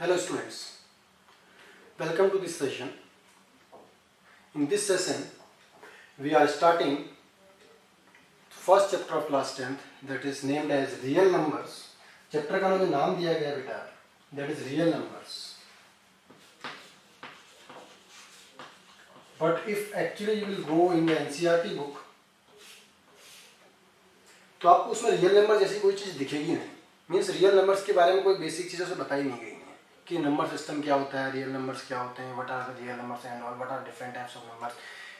Hello students, welcome to this session. In this session, we are starting first chapter of class 10th, that is named as real numbers. Chapter का जो नाम दिया गया बेटा, that is real numbers. But if actually you will go in the NCERT book, तो आपको उसमें real number जैसी कोई चीज़ दिखेगी नहीं. मीन्स रियल नंबर्स के बारे में कोई बेसिक चीज़ों से बताई नहीं गई है कि नंबर सिस्टम क्या होता है, रियल नंबर्स क्या होते हैं, what are the real numbers and all, what are different types of numbers.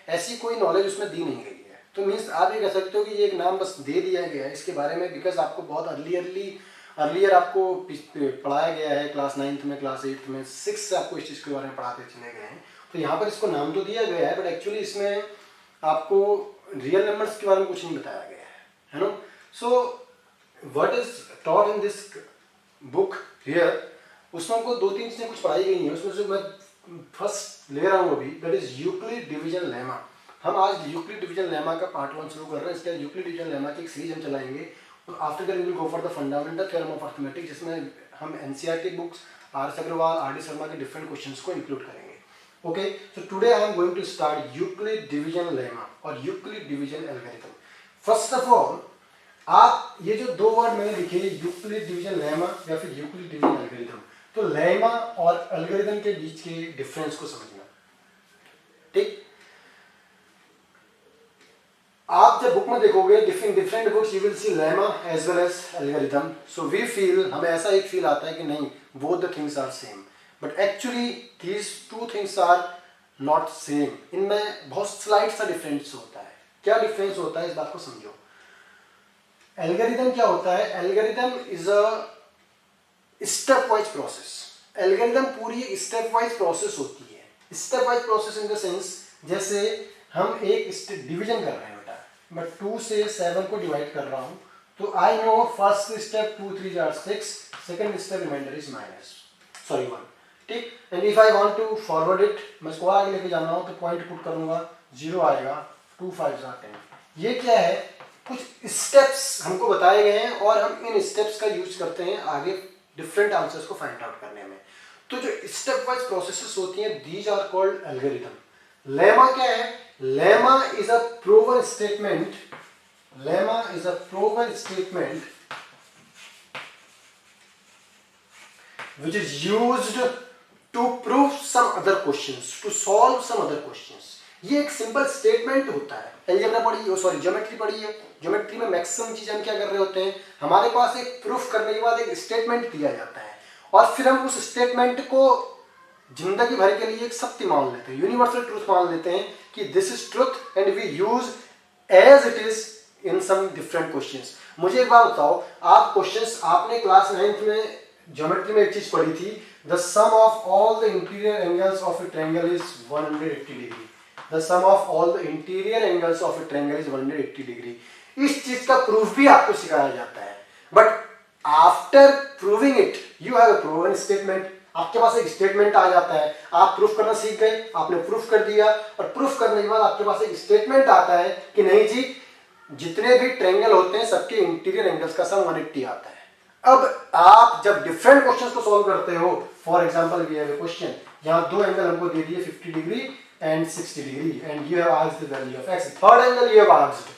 ऐसी कोई नॉलेज उसमें दी नहीं गई है. तो मीन्स आप ये कह सकते हो कि ये एक नाम बस दे दिया गया है इसके बारे में, बिकॉज आपको बहुत अर्लियर आपको पढ़ाया गया है क्लास 9th में, क्लास 8th में, 6 से आपको इस चीज़ के बारे में पढ़ाते चले गए हैं. तो यहाँ पर इसको नाम तो दिया गया है, बट एक्चुअली इसमें आपको रियल नंबर्स के बारे में कुछ नहीं बताया गया है no. So what is taught in this book here, उसमें हमको 2-3 चीज़ें कुछ पढ़ाई गई हैं. उसमें से मैं फर्स्ट ले रहा हूँ अभी, that is Euclid division lemma. हम आज यूक्लिड डिवीजन लेमा का पार्ट 1 शुरू कर रहे हैं. इसके बाद यूक्लिड डिवीजन लेमा की एक सीरीज हम चलाएंगे. और after that we will go for the fundamental theorem of arithmetic, जिसमें हम NCERT books R S Aggarwal, R D Sharma के डिफरेंट क्वेश्चंस को इंक्लूड करेंगे. Okay, so today I am going to start Euclid division lemma और Euclid division algorithm. First of all, आप ये जो 2 word मैंने लिखे, यूक्लिड डिवीजन लेमा या फिर यूक्लिड डिवीजन एल्गोरिथम, तो लेमा और एल्गोरिथम के बीच के डिफरेंस को समझना. ठीक, आप जब बुक में देखोगे different books, you will see lemma as well as algorithm. So we feel, हमें ऐसा एक फील आता है कि नहीं, both the things are same, but actually these 2 things are not same. इनमें बहुत स्लाइड सा डिफरेंस होता है. क्या डिफरेंस होता है, इस बात को समझो. एल्गोरिथम क्या होता है? Algorithm is a step wise process. Algorithm पूरी स्टेप वाइज प्रोसेस होती है. Step wise process in the sense, जैसे हम एक डिवीजन कर रहे हैं बेटा, मैं 2 से 7 को डिवाइड कर रहा हूं, तो I know first step 2 3 are 6, second step reminder is -1. ठीक, and if I want to forward it, मैं इसको आगे लेके जाना हो तो पॉइंट पुट करूंगा, 0 आएगा, 2 5 are 10. ये क्या है? कुछ स्टेप्स हमको बताए गए हैं और हम इन स्टेप्स का यूज करते हैं आगे डिफरेंट आंसर्स को फाइंड आउट करने में. तो जो स्टेप वाइज प्रोसेसेस होती हैं, these are called algorithm. Lemma क्या है? Lemma is a proven statement. Lemma is a proven statement which is used to prove some other questions, to solve some other questions. ये एक simple statement होता है. Algebra पढ़ी, sorry geometry पढ़ी है. Geometry में मैक्सिमम चीज हम क्या कर रहे होते हैं, हमारे पास एक प्रूफ करने के बाद एक स्टेटमेंट दिया जाता है और फिर हम उस स्टेटमेंट को जिंदगी भर के लिए एक सत्य मान लेते हैं, यूनिवर्सल ट्रूथ मान लेते हैं कि this is truth and we use as it is in some different questions. मुझे एक बात बताओ, आप क्वेश्चंस आपने क्लास 9th में ज्योमेट्री में एक चीज पढ़ी थी, the sum of all the interior angles of a triangle is 180 degree. The sum of all the interior angles of a triangle is 180 degree. इस चीज का प्रूफ भी आपको सिखाया जाता है, but after proving it you have a proven statement. आपके पास एक स्टेटमेंट आ जाता है, आप प्रूफ करना सीख गए, आपने प्रूफ कर दिया, और प्रूफ करने के बाद आपके पास एक स्टेटमेंट आता है कि नहीं जी, जितने भी ट्रायंगल होते हैं सबके इंटीरियर एंगल्स का सम 180 आता है. अब आप जब डिफरेंट क्वेश्चंस को सॉल्व करते हो, for example we have a question, यहां 2 एंगल हमको दे दिए 50 degree and 60 degree, and you have asked the value of x. Third angle you have asked,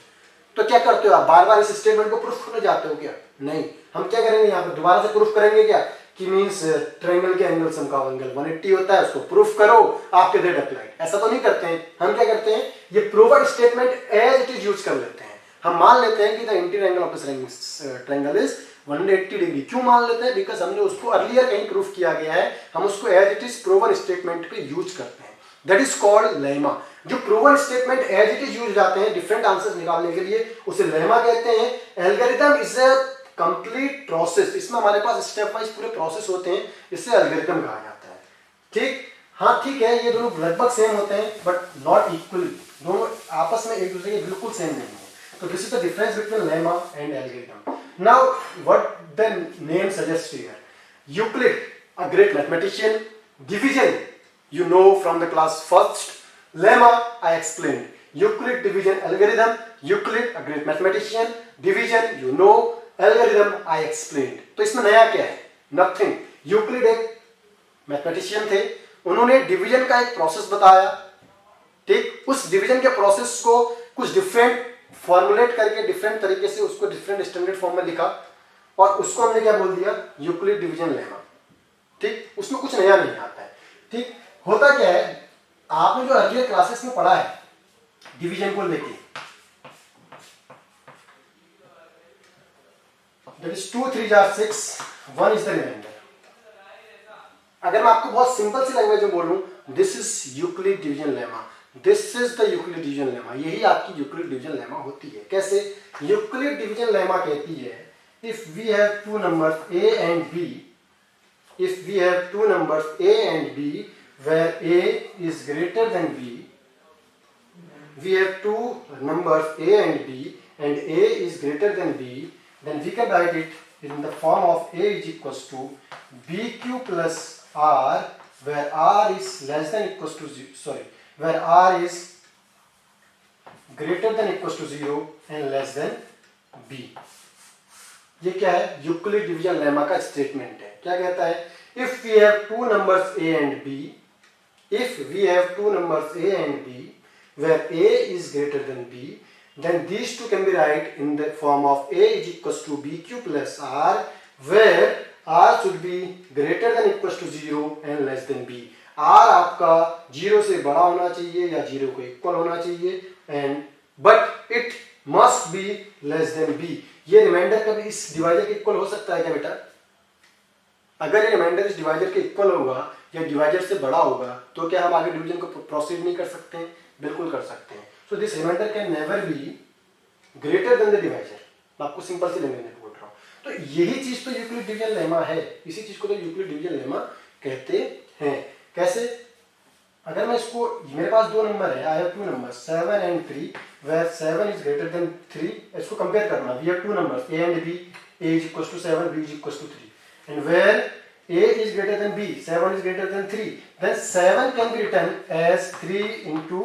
तो क्या करते हो आप? बार बार इस स्टेटमेंट को प्रूफ करने जाते हो क्या? नहीं. हम क्या करेंगे, यहाँ पे दोबारा से प्रूफ करेंगे क्या कि मींस ट्रायंगल के एंगल सम का एंगल 180 होता है, उसको प्रूफ करो, आफ्टर दैट अप्लाई. ऐसा तो नहीं करते हैं. हम क्या करते हैं, ये proven statement as it is use कर लेते हैं. हम मान लेते हैं कि the interior angle of this triangle is 180 degree. क्यों मान लेते हैं? बिकॉज हमने उसको अर्लियर कहीं प्रूफ किया गया है, हम उसको as it is proven statement पे यूज करते हैं. That is called lemma. जो proven statement as it is use जाते हैं डिफरेंट आंसर्स निकालने के लिए, उसे लेमा कहते हैं. Algorithm is a complete process. इसमें हमारे पास स्टेप वाइज पूरे प्रोसेस होते हैं, इससे एल्गोरिथम कहा जाता है. ठीक, हाँ ठीक है, ये दोनों लगभग सेम होते हैं बट नॉट इक्वल. दोनों आपस में एक दूसरे के बिल्कुल सेम नहीं है. तो this is the difference between lemma and algorithm. Now, what the name suggests here? Euclid, a great mathematician. Division, you know from the class first. Lemma, I explained. Euclid division algorithm. Euclid, a great mathematician. Division, you know. Algorithm, I explained. तो इसमें नया क्या है? Nothing. Euclid एक mathematician थे, उन्होंने division का एक प्रोसेस बताया, ठीक। उस डिवीजन के प्रोसेस को कुछ डिफरेंट फॉर्मुलेट करके डिफरेंट तरीके से उसको डिफरेंट स्टैंडर्ड फॉर्म में लिखा और उसको हमने क्या बोल दिया, यूक्लिड डिवीजन लेमा, ठीक। उसमें कुछ नया नहीं आता है, ठीक। होता क्या है, आपने जो अर्लियर क्लासेस में पढ़ा है डिवीजन को लेके, दैट इज 2 3 जार 6, 1 इज द रिमाइंडर। अगर मैं आपको बहुत सिंपल सी लैंग्वेज में बोलूं, this is Euclid division lemma, this is the Euclid division lemma, यही आपकी यूक्लिड डिवीजन लेमा होती है। कैसे? यूक्लिड डिवीजन लेमा कहती है, if we have two numbers a and b, if we have two numbers a and b where a is greater than b, we have two numbers a and b and a is greater than b, then we can write it in the form of a is equals to bq plus r, where r is less than equals to where r is greater than equals to 0 and less than b। ये क्या है? Euclid division lemma का statement है। क्या कहता है? If we have two numbers a and b, if we have two numbers a and b where a is greater than b, then these two can be write in the form of a is equals to bq plus r, where r should be greater than equals to 0 and less than b। r आपका 0 से बड़ा होना चाहिए या 0 को equal होना चाहिए, and but it must be less than b। ये रिमाइंडर कभी इस डिवाइजर के इक्वल हो सकता है क्या बेटा? अगर ये रिमाइंडर इस डिवाइजर के इक्वल होगा या डिवाइजर से बड़ा होगा तो क्या हम आगे डिवीजन को प्रोसीड नहीं कर सकते हैं? बिल्कुल कर सकते हैं। So this reminder can never be greater than the divisor. मैं आपको सिंपल सी लैंग्वेज में बोल रहा हूँ। तो यही चीज तो यूक्लिड डिवीजन लेमा है, इसी चीज को तो यूक्लिड डिवीजन लेमा कहते हैं। कैसे? अगर मैं इसको, मेरे पास दो नंबर है, I have two number 7 and 3 where 7 is greater than 3, इसको कंपेयर करना, we have two numbers a and b, a is equals to 7, b is equals to 3, and where a is greater than b, 7 is greater than 3, then 7 can be written as 3 into,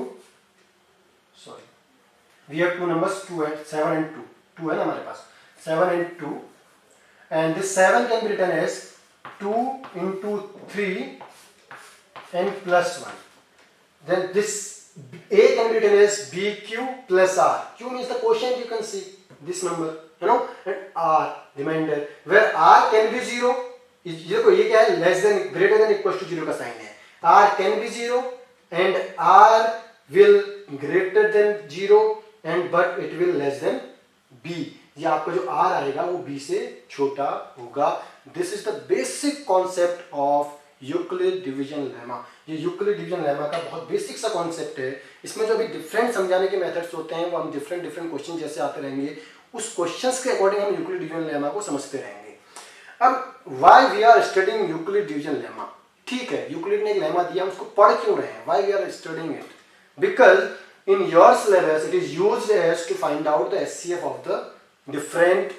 we have two numbers 2 and 7 and 2, 2 है ना हमारे पास, 7 and 2, and this 7 can be written as 2 into 3 and plus 1, then this a can be written as bq plus r, q is the quotient, you can see this number, you know, and r remainder, where r can be 0, देखो ये क्या है, less than greater than equal to 0 का sign है, r can be 0 and r will greater than 0 and but it will less than b। ये आपका जो r आएगा वो b से छोटा होगा। This is the basic concept of Euclid division lemma. ये यूक्लिड डिवीजन लेमा का बहुत बेसिक सा कॉन्सेप्ट है। इसमें जो भी डिफरेंट समझाने के मेथड्स होते हैं वो हम डिफरेंट क्वेश्चन जैसे आते रहेंगे, उस क्वेश्चंस के अकॉर्डिंग हम यूक्लिड डिवीजन लेमा को समझते रहेंगे। अब why we are studying Euclid division lemma, ठीक है, यूक्लिड ने एक लेमा दिया, हम उसको पढ़ क्यों रहे हैं? Why we are studying it? Because in your syllabus it is used as to find out the HCF of the different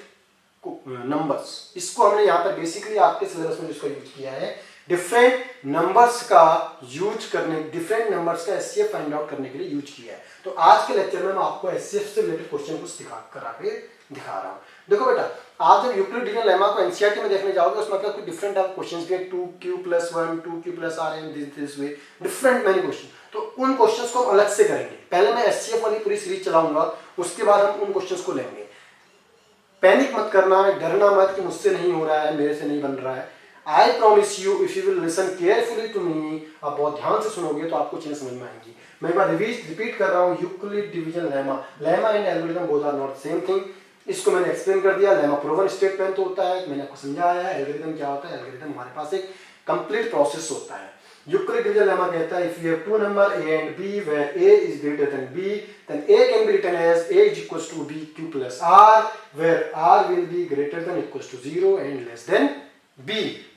numbers. इसको हमने यहाँ पर बेसिकली आपके सिलेबस में जिसको यूज किया है, डिफरेंट नंबर्स का यूज करने, डिफरेंट नंबर्स का एचसीएफ फाइंड आउट करने के लिए यूज किया है। तो आज के लेक्चर में मैं आपको एचसीएफ से रिलेटेड क्वेश्चन कुछ दिखा रहा हूँ। देखो बेटा, आप जब यूक्लिड डिवीजन लेमा को एनसीईआरटी में देखने जाओगे उसमें मतलब कुछ डिफरेंट टाइप क्वेश्चंस भी है, 2q+1, 2q+r and this way, different many question. तो उन क्वेश्चंस को हम अलग से करेंगे। पहले मैं एचसीएफ वाली पूरी सीरीज चलाऊंगा, उसके बाद हम उन क्वेश्चंस को लेंगे। पैनिक मत करना, डरना मत कि मुझसे नहीं हो रहा है, मेरे से नहीं बन रहा है। I promise you, if you will listen carefully to me, आप बहुत ध्यान से सुनोगे तो आपको चीजें समझ में आएंगी। मैं एक बार रिपीट कर रहा हूँ, Euclid division lemma and algorithm both are not same thing. इसको मैंने एक्सप्लेन कर दिया। लेमा प्रूवन स्टेटमेंट होता है, मैंने आपको समझाया है। एल्गोरिथम क्या होता है? एल्गोरिथम हमारे पास एक कंप्लीट प्रोसेस होता है। यूक्लिड डिवीजन लेमा कहता है, if you have two number a and b where a is greater than b, then a can be written as a is equals to bq plus r, where r will be greater than equals to 0 and less than b।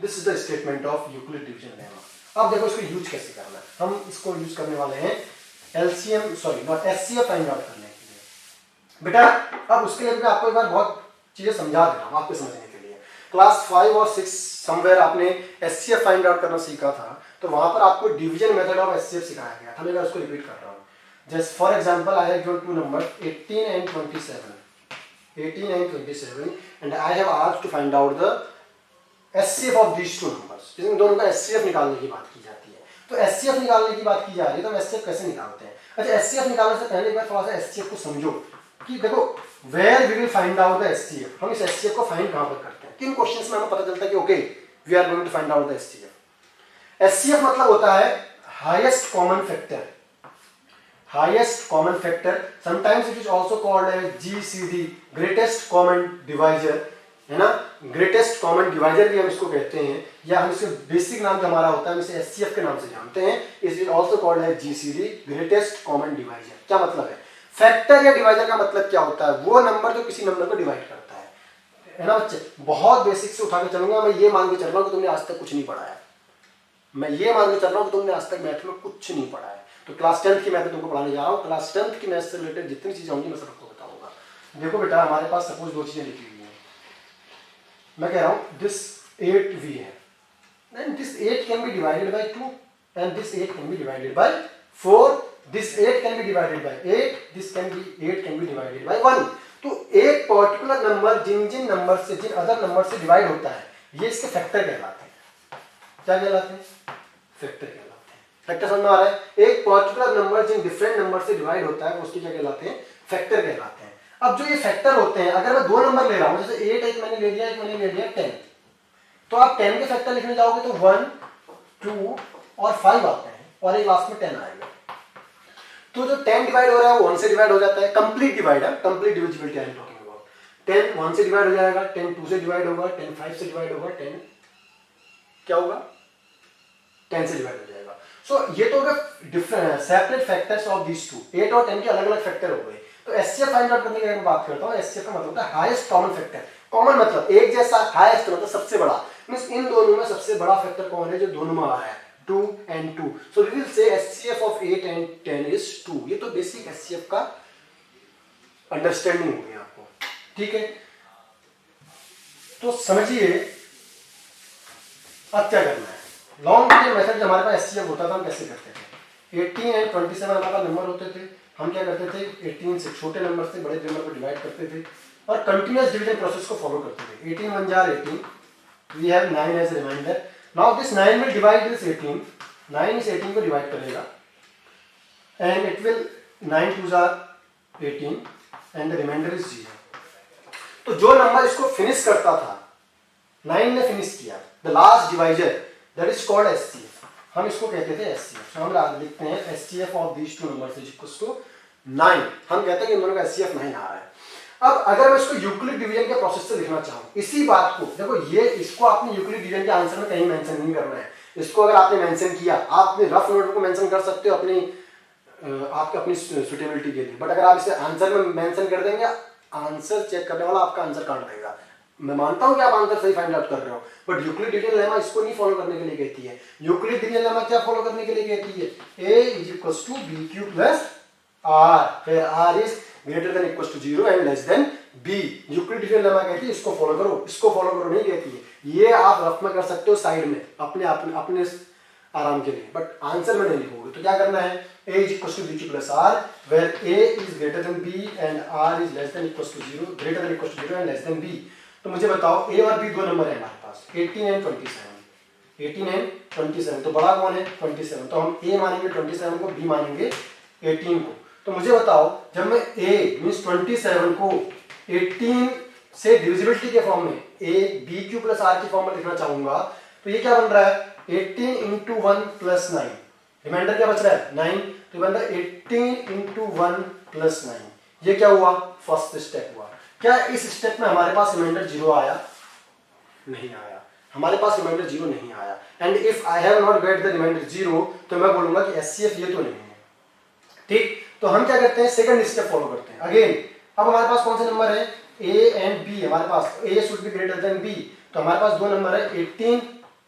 This is the statement of Euclid division lemma. अब देखो इसको use कैसे करना है। हम इसको use करने वाले हैं LCM, sorry not HCF find out करने के लिए। बेटा अब उसके लिए मैं आपको एक बार बहुत चीजें समझा दे रहा हूँ आपके समझने के लिए। क्लास 5 और 6 समवेयर आपने एचसीएफ फाइंड आउट करना सीखा था, तो वहां पर आपको डिवीजन मेथड ऑफ एचसीएफ सिखाया गया था। मैं उसको रिपीट कर रहा हूँ। Just for example, I have given two numbers 18 and 27 and I have asked to find out the HCF of these two numbers. Numbers, जिसमें दोनों का एचसीएफ निकालने की बात की जाती है। तो एचसीएफ निकालने की बात की जा रही है, तो हम एचसीएफ कैसे निकालते हैं? अच्छा, एचसीएफ निकालने से पहले एक बार थोड़ा सा एचसीएफ को समझो कि देखो where we will find out the HCF, हम इस एचसीएफ को फाइंड कहां पर करते हैं, किन क्वेश्चंस में हमें पता चलता है कि okay we are going to find out the HCF. HCF मतलब होता है highest common factor, highest common factor, sometimes it is also called as GCD, greatest common divisor, है ना, greatest common divisor भी हम इसको कहते हैं, या हम इसके बेसिक नाम जो हमारा होता है हम इसे एचसीएफ के नाम से जानते हैं, it is also called as GCD, greatest common divisor। क्या मतलब है? फैक्टर या डिवाइजर का मतलब क्या होता है? वो नंबर जो किसी नंबर को डिवाइड करता है ना बच्चे। बहुत बेसिक से उठा के चलूंगा, मैं ये मान के चल रहा हूँ कि तुमने आज तक कुछ नहीं पढ़ा है, मैं ये मान के चल रहा हूँ कि तुमने आज तक मैथ में कुछ नहीं पढ़ा है। तो क्लास 10th की मैथ तुमको पढ़ाने जा रहा हूँ, क्लास 10th की मैथ से रिलेटेड जितनी चीजें होंगी मैं सबको बताऊंगा। देखो बेटा, हमारे पास सपोज दो चीजें लिखी हुई हैं, मैं कह रहा हूँ दिस 8v है, then this 8 can be divided by 2 and this 8 can be divided by 4, this 8 can be divided by 8, this 8 can be divided by 1। तो एक पर्टिकुलर नंबर जिन नंबर से, जिन अदर नंबर से डिवाइड होता है, ये इसके फैक्टर कहलाते हैं। क्या कहलाते हैं? फैक्टर कहलाते हैं। फैक्टर समझ में आ रहा है? एक पर्टिकुलर नंबर जिन डिफरेंट नंबर से डिवाइड होता है उसके क्या कहलाते हैं? फैक्टर कहलाते हैं। अब जो ये फैक्टर होते हैं, अगर मैं दो नंबर ले रहा हूं, जैसे 8 एक मैंने ले लिया, एक मैंने ले लिया 10, तो आप 10 के फैक्टर लिखने जाओगे तो 1 2 और 5 आते हैं और एक लास्ट में 10 आएगा। तो जो 10 डिवाइड हो रहा है वो 1 से डिवाइड हो जाता है, कंप्लीट डिवाइड है, complete divisibility I am talking about. 10 1 से डिवाइड हो जाएगा, 10 2 से डिवाइड होगा, 10 5 से डिवाइड होगा, 10 क्या होगा? 10 से डिवाइड हो जाएगा। सो ये तो different separate factors of these two, 8 और 10 के अलग अलग फैक्टर हो गए। तो एचसीएफ फाइंड आउट करने की अगर मैं बात करता हूँ, एचसीएफ का मतलब होता है हाईएस्ट कॉमन फैक्टर। कॉमन मतलब एक जैसा, हाईएस्ट मतलब सबसे बड़ा, मींस इन दोनों में सबसे बड़ा फैक्टर कौन है जो दोनों में आ रहा है? 2 and 2। So we will say HCF of 8 and 10 is 2। ये तो बेसिक एचसीएफ का अंडरस्टैंडिंग हो गया आपको, ठीक है? तो समझिए अब क्या करना है। लॉन्ग डिवीजन मेथड जो हमारे पास एचसीएफ होता था हम कैसे करते थे? 18 and 27 हमारे पास नंबर होते थे, हम क्या करते थे? 18 से छोटे नंबर से बड़े नंबर को डिवाइड करते थे और कंटिन्यूअस डिवीजन प्रोसेस को फॉलो करते थे। 18 1 जार 18, we have 9 as reminder. Now this 9 will divide this 18, 9 इस 18 को डिवाइड करेगा एंड इट विल 9 2 जार 18 एंड द रिमाइंडर इज 0। तो जो नंबर इसको फिनिश करता था, 9 ने फिनिश किया, the last divisor, that is called HCF. हम इसको कहते थे एचसीएफ। हम लिखते हैं HCF of these two numbers is equals to 9। हम कहते हैं कि इन दोनों का एचसीएफ 9 आ रहा है। अब अगर मैं इसको यूक्लिड डिवीजन के प्रोसेस से लिखना चाहूं, इसी बात को देखो, ये इसको आपने यूक्लिड डिवीजन के आंसर में कहीं मेंशन नहीं करना है। इसको अगर आपने मेंशन किया, आप अपने रफ नोट को मेंशन कर सकते हो अपनी आपके अपनी सुटेबिलिटी के लिए, बट अगर आप इसे आंसर में मेंशन कर देंगे, आंसर चेक करने वाला आपका आंसर काट देगा। मैं मानता हूं कि आप आंसर सही फाइंड आउट कर रहे हो, बट यूक्लिड डिवीजन लेमा इसको नहीं फॉलो करने के लिए कहती है। यूक्लिड डिवीजन लेमा क्या फॉलो करने के लिए कहती है? a is equals to bq plus r, where r is greater than equals to 0 and less than b। Euclid division lemma कहती है इसको फॉलो करो, इसको फॉलो करो नहीं कहती है। ये आप रफ में कर सकते हो साइड में अपने आराम के लिए, बट आंसर में नहीं लिखोगे। तो क्या करना है? a is equals to bq plus r, where a is greater than b and r is less than equals to 0, greater than equals to 0 and less than b। तो मुझे बताओ a और b दो नंबर है हमारे पास, 18 and 27। 18 and 27, तो बड़ा कौन है? 27। तो हम a मानेंगे 27 को, b मानेंगे 18 को। तो मुझे बताओ, जब मैं a मींस 27 को 18 से डिविजिबिलिटी के फॉर्म में a bq प्लस r की फॉर्म में लिखना चाहूंगा, तो ये क्या बन रहा है? 18 into 1 plus 9, रिमाइंडर क्या बच रहा है? 9। तो बन रहा है 18 into 1 plus 9। ये क्या हुआ? फर्स्ट स्टेप हुआ। क्या इस स्टेप में हमारे पास रिमाइंडर 0 आया? नहीं आया, हमारे पास रिमाइंडर 0 नहीं आया। And if I have not get the reminder 0, तो मैं बोलूंगा कि एचसीएफ ये तो नहीं है, ठीक? तो हम क्या करते हैं? सेकंड स्टेप फॉलो करते हैं। अगेन अब हमारे पास कौन से नंबर है? a and b। हमारे पास a should be greater than b, तो हमारे पास दो नंबर है 18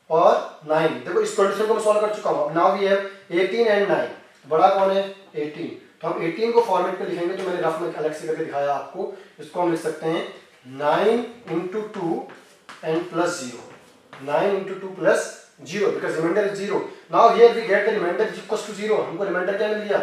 और 9। देखो इस कंडीशन को मैं सॉल्व कर चुका हूं। नाउ वी हैव 18 एंड 9, बड़ा कौन है? 18। तो हम 18 को फॉर्मेट पे लिखेंगे, तो मैंने रफ में अलग से करके दिखाया आपको। इसको हम लिख सकते हैं 9 into 2 and plus 0, 9 into 2 plus 0, because remainder is 0। now here we get the remainder is equals to 0। हमको रिमाइंडर क्या मिल गया?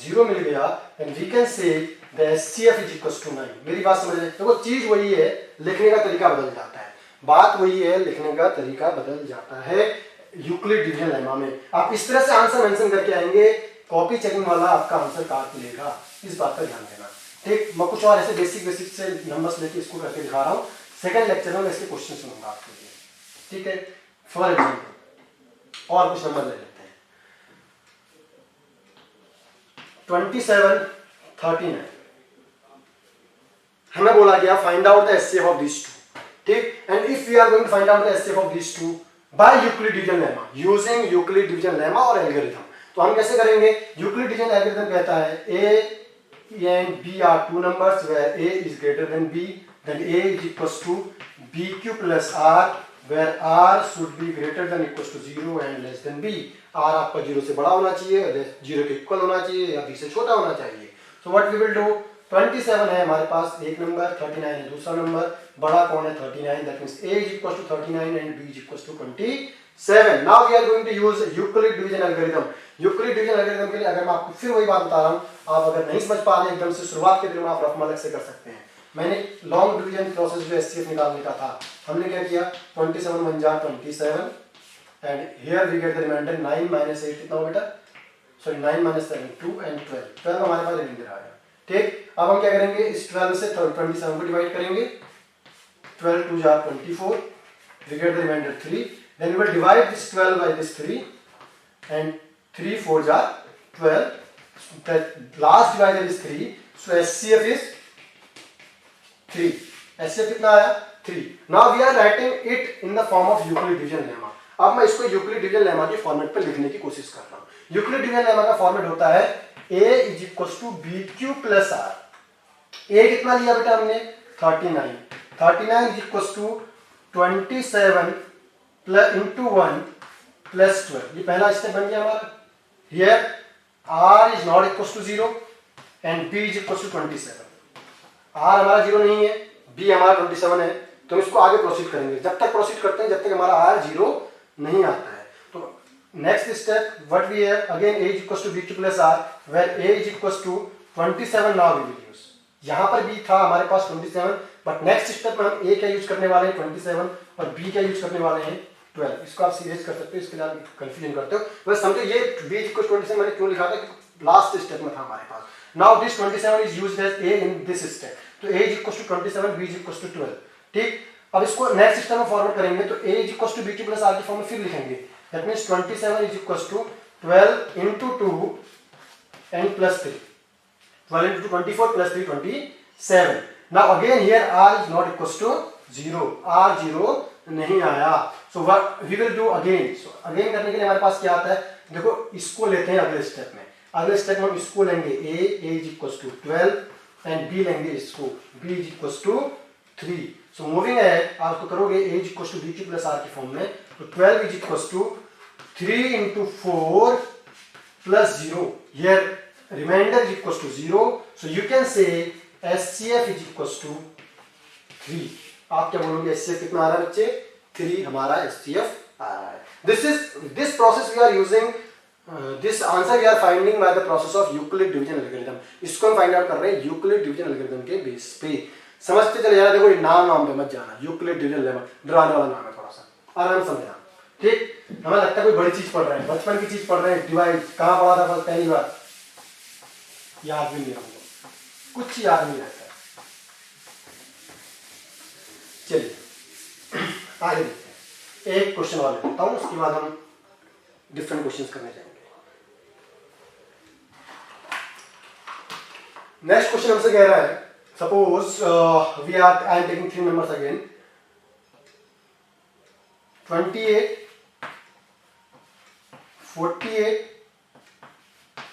0 मिल गया। and we can say the HCF is equals to 9। मेरी बात समझ रहे? देखो चीज वही है, लिखने का तरीका बदल जाता है। बात वही है, लिखने का तरीका बदल जाता है यूक्लिड डिवीजन लेमा में। आप इस तरह से आंसर मेंशन करके आएंगे, कॉपी चेकिंग वाला आपका आंसर काट लेगा, इस बात का ध्यान देना। ठीक, मैं कुछ और ऐसे बेसिक से नंबर्स लेके इसको करके दिखा रहा हूँ। सेकंड लेक्चर में मैं इसके क्वेश्चन सुनूंगा आपके लिए, ठीक है। फॉर एग्जाम्पल और कुछ नंबर ले लेते हैं। 27, 39 हमें बोला गया find out the HCF of this two, ठीक। And if we are going to find out the HCF of this two by Euclid division lemma, using Euclid division lemma और एल्गोरिथम, तो हम कैसे करेंगे? यूक्लिड डिवीजन एल्गोरिथम कहता है ए and b are two numbers where a is greater than b, then a is equals to bq plus r where r should be greater than equals to 0 and less than b। r आपका 0 से बड़ा होना चाहिए, 0 के equal होना चाहिए या b से छोटा होना चाहिए। so what we will do, 27 है हमारे पास एक नंबर, 39 है दूसरा नंबर, बड़ा कौन है? 39, that means a is equals to 39 and b is equals to 27। now we are going to use Euclid division algorithm। Euclid division algorithm के लिए अगर मैं आपको फिर वही बात बता रहा हूँ, आप अगर नहीं समझ पा रहे एकदम से शुरुआत के दिन में, आप रफ मलक से कर सकते हैं। मैंने लॉन्ग डिवीजन प्रोसेस जो एचसीएफ निकालने का था, हमने क्या किया? 27 1 जा 27 and here we get the reminder 9 minus 8 कितना हो बेटा? सॉरी 9 माइनस 7 2 एंड 12 हमारे पास रिमाइंडर आ गया, ठीक। अब हम क्या करेंगे? इस 12 से 27 को डिवाइड करेंगे, 12 2 जा 24, we get the reminder 3, then we will divide this 12 by this 3 and 3 4 जा 12, the last divisor is 3, so HCF is 3। HCF कितना आया? 3। now we are writing it in the form of Euclid division lemma। अब मैं इसको Euclid division lemma के format पे लिखने की कोशिश कर रहा हूँ। यूक्लिड डिवीजन लेमा का फॉर्मेट होता है a is equals to bq plus r। a कितना लिया बेटा हमने? 39, 39 is equals to 27 plus into 1 plus 12। ये पहला स्टेप बन गया हमारा। Here r is not equals to 0 and b is equals to 27। r हमारा 0 नहीं है, b हमारा 27 है, तो हम इसको आगे प्रोसीड करेंगे। जब तक प्रोसीड करते हैं जब तक हमारा r 0 नहीं आता है। तो next step what we have, again a is equals to bq plus r where a is equals to 27। now we will use, यहाँ पर b था हमारे पास 27, बट नेक्स्ट स्टेप में हम a क्या यूज करने वाले हैं? 27 और b क्या यूज करने वाले हैं? 12। इसको आप सीरियस कर सकते हो, इसके लिए आप कंफ्यूजन करते हो, बस समझो ये b इक्वल 27 मैंने क्यों लिखा था कि लास्ट स्टेप में था हमारे पास। Now this 27 is used as a in this step, तो a is equal to 27, b is equal to 12, ठीक। अब इसको नेक्स्ट स्टेप में फॉरवर्ड करेंगे तो a is equal to bq plus r की फॉर्म में फिर लिखेंगे, that means 27 is equal to 12 into 2 and plus 3, 12 into 24 plus 3 27। now again here r is not equal to 0, r 0 नहीं आया, so what we will do again. So again करने के लिए हमारे पास क्या आता है? देखो इसको लेते हैं अगले स्टेप में। अगले स्टेप में हम इसको लेंगे a is equal to 12 and b लेंगे इसको, b is equal to 3। So moving ahead आप तो करोगे a is equal to bq plus r की फॉर्म में, तो 12 is equal to 3 into 4 plus 0, here remainder is equal to 0, so you can say HCF is equal to 3। आप क्या बोलोगे? HCF कितना आ रहा है बच्चे? 3 हमारा HCF आ रहा है। This process we are using, this answer we are finding by the process of Euclid division algorithm। इसको हम फाइंड आउट कर रहे हैं Euclid division algorithm के बेस पे। समझते चले जाना, देखो ये नाम पे मत जाना, Euclid division लेमा डराने वाला नाम है, थोड़ा सा आराम से समझना, ठीक। हमें लगता है कोई बड़ी चीज पढ़ रहे हैं, बचपन की चीज पढ़ रहे हैं, डिवाइड कहाँ पढ़ा था पहली बार? याद भी नहीं हमको, कुछ याद नहीं रहता। चलिए आगे देखते हैं, एक क्वेश्चन और लेता हूं, उसके बाद हम डिफरेंट क्वेश्चंस करने जाएंगे। नेक्स्ट क्वेश्चन हमसे कह रहा है, suppose I am taking 3 numbers again, 28 48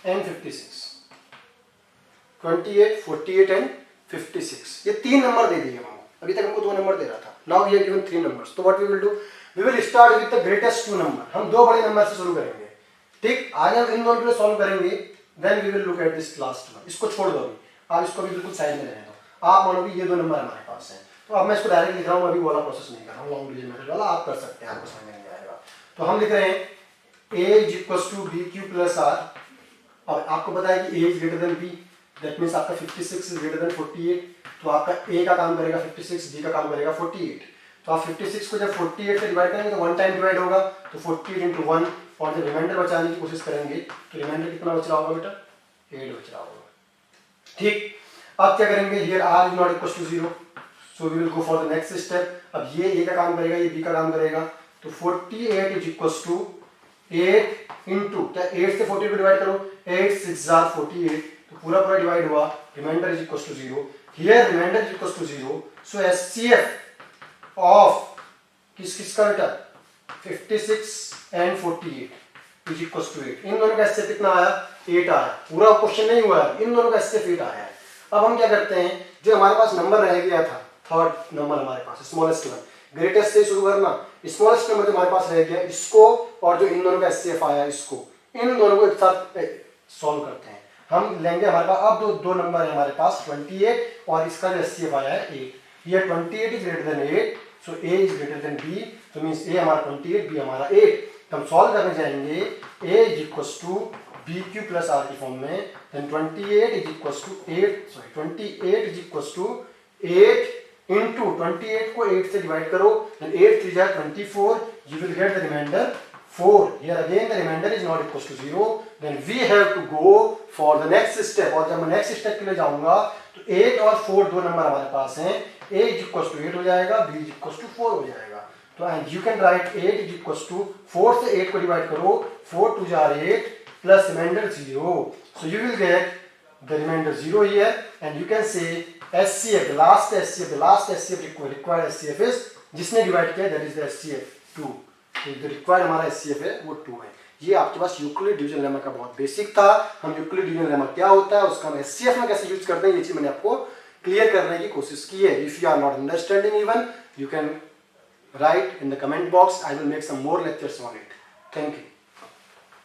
and 56। 28 48 and 56 ये 3 नंबर दे दिए हमको। अभी तक हमको 2 नंबर दे रहा था, now we are given 3 numbers. तो what we will do, we will start with the greatest 2 number. हम 2 बड़े नंबर से शुरू करेंगे, ठीक। आगे हम इन दोनों को सॉल्व करेंगे, then we will look at this last one. इसको छोड़ दो अभी, आप इसको भी बिल्कुल साइड में रहने दो। आप मानो भी ये 2 नंबर हमारे पास हैं, तो अब मैं इसको डायरेक्ट लिख रहा हूँ, अभी वाला प्रोसेस नहीं कर रहा हूँ, लॉन्ग डिवीजन मेथड वाला आप कर सकते हैं, आपको समझ में नहीं आएगा। तो हम लिख रहे हैं a is equal to bq plus r। अब आपको पता है कि a is greater than b, that means आपका 56 इज ग्रेटर देन 48, तो आपका a का काम करेगा 56, b का काम करेगा 48। तो आप 56 को जब 48 से डिवाइड करेंगे तो 1 टाइम डिवाइड होगा, तो 48 इंटू 1, और जब रिमाइंडर बचाने की कोशिश करेंगे तो रिमाइंडर कितना बच रहा होगा बेटा, 8 बच रहा होगा। ठीक, अब क्या करेंगे, here r is not equal to 0, so we will go for the next step. अब ये a का काम करेगा, ये b का काम करेगा, तो 48 इज इक्वल टू 8 इंटू, क्या 8 से 48 को डिवाइड करो, 8 6 जार 48, तो पूरा पूरा डिवाइड हुआ, reminder is equal to 0, here reminder is equal to 0, so HCF of किस किस का बेटा, 56 एंड 48 इज इक्वल टू 8। इन दोनों का HCF कितना आया, 8 आया, पूरा क्वेश्चन नहीं हुआ है, इन दोनों का HCF 8 आया है। अब हम क्या करते हैं, जो हमारे पास नंबर रह गया था, थर्ड नंबर हमारे पास स्मॉलेस्ट वन, ग्रेटेस्ट से शुरू करना, स्मॉलेस्ट नंबर जो हमारे पास रह गया इसको, और जो इन दोनों का HCF आया इसको, इन दोनों को एक साथ सॉल्व करते हैं। हम लेंगे हमारे पास अब दो नंबर है हमारे पास 28, और इसका जो HCF आया है 8। ये 28 is greater then 8, so A is greater than B, तो मींस A हमारा 28, B हमारा 8। तो हम सॉल्व करने जाएंगे, A is equal to BQ plus R की फॉर्म में, then 28 is equal to 28 is equal to 8 into 28 को 8 से डिवाइड करो, देन 8 3 जा 24, you will get the remainder 4. Here again the remainder is not equal to 0. Then we have to go for the next step. और जब मैं next step के लिए जाऊंगा तो 8 और 4 दो नंबर हमारे पास हैं, A is equal to 8 हो जाएगा, B is equal to 4 हो जाएगा। तो and you can right 8 is equal to 4 से 8 को डिवाइड करो, 4 2 जार 8 plus reminder 0, so you will get the remainder 0 here, and you can say HCF, the last HCF required HCF is, जिसने divide किया that is the HCF 2, जो required हमारा HCF है वो 2 है। ये आपके पास यूक्लिड डिवीजन लेमा का बहुत बेसिक था। हम यूक्लिड डिवीजन लेमा क्या होता है, उसका हम HCF में कैसे यूज करते हैं, ये चीज मैंने आपको क्लियर करने की कोशिश की है। If you are not understanding even, you can write in the comment box, I will make some more lectures on it. Thank you.